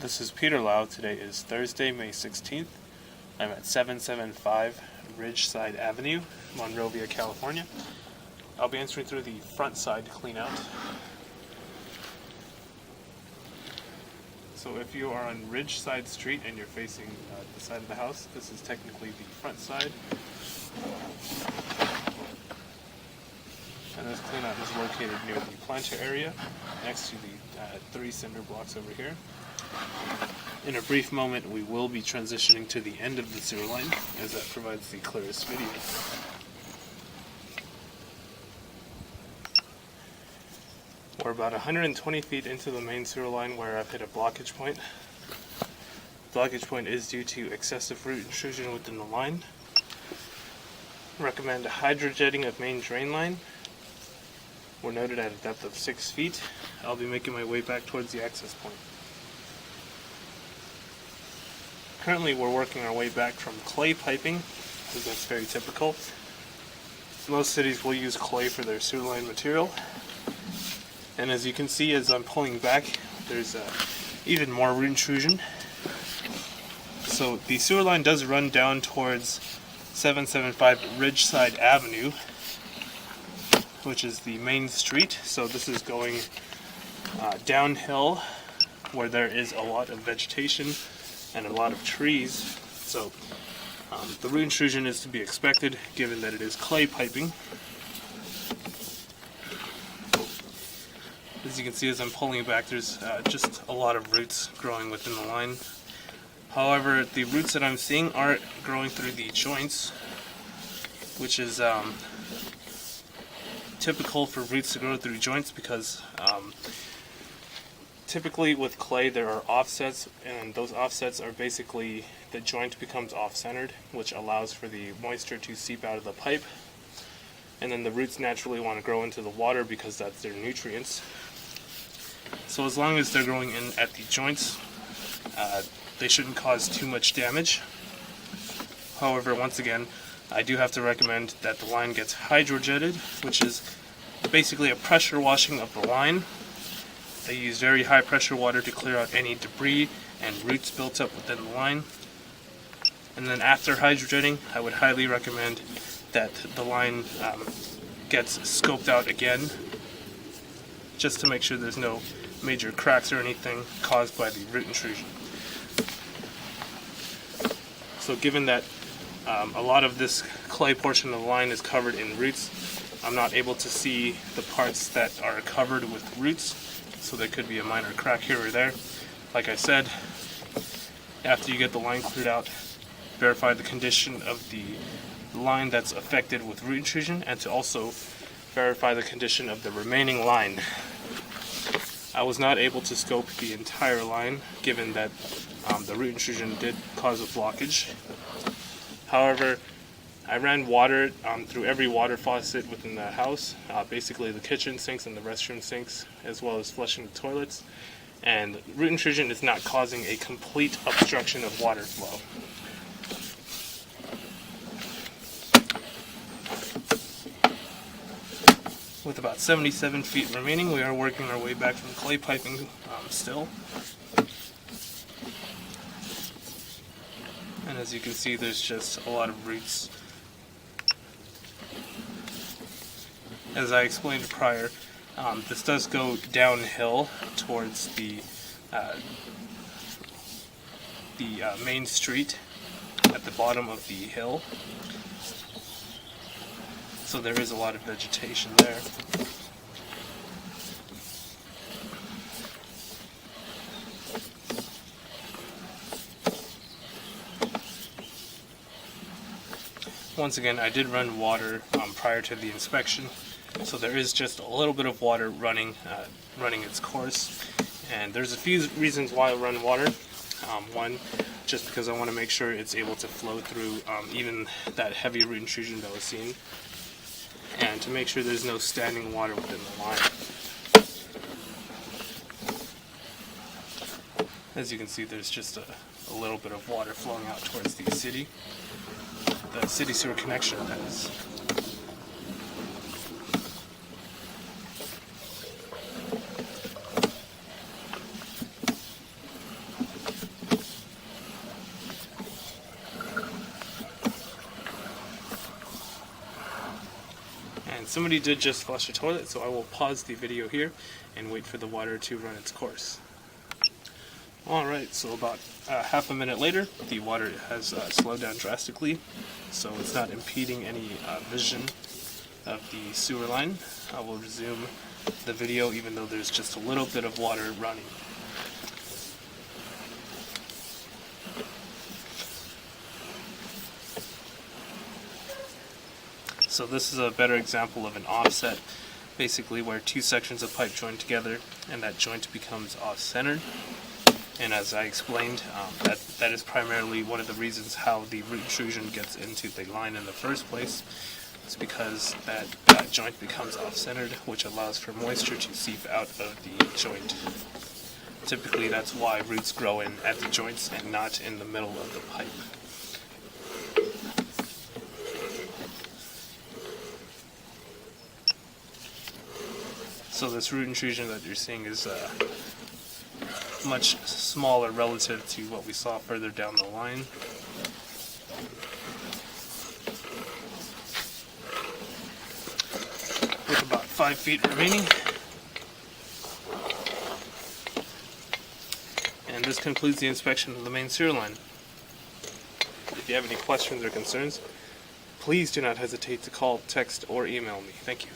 This is Peter Lau. Today is Thursday, May 16th. I'm at 775 Ridgeside Avenue, Monrovia, California. I'll be entering through the front side clean out. So if you are on Ridgeside Street and you're facing the side of the house, this is technically the front side. And this clean out is located near the planter area, next to the 3 cinder blocks over here. In a brief moment, we will be transitioning to the end of the sewer line, as that provides the clearest video. We're about 120 feet into the main sewer line where I've hit a blockage point. Blockage point is due to excessive root intrusion within the line. Recommend hydrojetting of main drain line. We're noted at a depth of 6 feet. I'll be making my way back towards the access point. Currently we're working our way back from clay piping, because that's very typical. Most cities will use clay for their sewer line material. And as you can see, as I'm pulling back, there's even more root intrusion. So the sewer line does run down towards 775 Ridgeside Avenue, which is the main street. So this is going downhill where there is a lot of vegetation and a lot of trees. So the root intrusion is to be expected given that it is clay piping. As you can see, as I'm pulling it back, there's just a lot of roots growing within the line. However, the roots that I'm seeing aren't growing through the joints, which is typical for roots to grow through joints because typically with clay there are offsets, and those offsets are basically the joint becomes off-centered, which allows for the moisture to seep out of the pipe, and then the roots naturally want to grow into the water because that's their nutrients. So as long as they're growing in at the joints, they shouldn't cause too much damage. However, once again, I do have to recommend that the line gets hydrojetted, which is basically a pressure washing of the line. They use very high pressure water to clear out any debris and roots built up within the line. And then after hydrojetting, I would highly recommend that the line gets scoped out again, just to make sure there's no major cracks or anything caused by the root intrusion. So given that a lot of this clay portion of the line is covered in roots, I'm not able to see the parts that are covered with roots, so there could be a minor crack here or there. Like I said, after you get the line cleared out, verify the condition of the line that's affected with root intrusion, and to also verify the condition of the remaining line. I was not able to scope the entire line, given that the root intrusion did cause a blockage. However, I ran water through every water faucet within the house, basically the kitchen sinks and the restroom sinks, as well as flushing the toilets, and root intrusion is not causing a complete obstruction of water flow. With about 77 feet remaining, we are working our way back from clay piping still. And as you can see, there's just a lot of roots. As I explained prior, this does go downhill towards the main street at the bottom of the hill. So there is a lot of vegetation there. Once again, I did run water prior to the inspection, so there is just a little bit of water running its course. And there's a few reasons why I run water. One, just because I want to make sure it's able to flow through even that heavy root intrusion that was seen, and to make sure there's no standing water within the line. As you can see, there's just a little bit of water flowing out towards the city sewer connection, that is. somebody did just flush the toilet, so I will pause the video here and wait for the water to run its course. Alright, so about half a minute later, the water has slowed down drastically, so it's not impeding any vision of the sewer line. I will resume the video even though there's just a little bit of water running. So this is a better example of an offset, basically where two sections of pipe join together and that joint becomes off-centered. And as I explained, that is primarily one of the reasons how the root intrusion gets into the line in the first place. It's because that joint becomes off-centered, which allows for moisture to seep out of the joint. Typically that's why roots grow in at the joints and not in the middle of the pipe. So this root intrusion that you're seeing is much smaller relative to what we saw further down the line. With about 5 feet remaining. And this concludes the inspection of the main sewer line. If you have any questions or concerns, please do not hesitate to call, text, or email me. Thank you.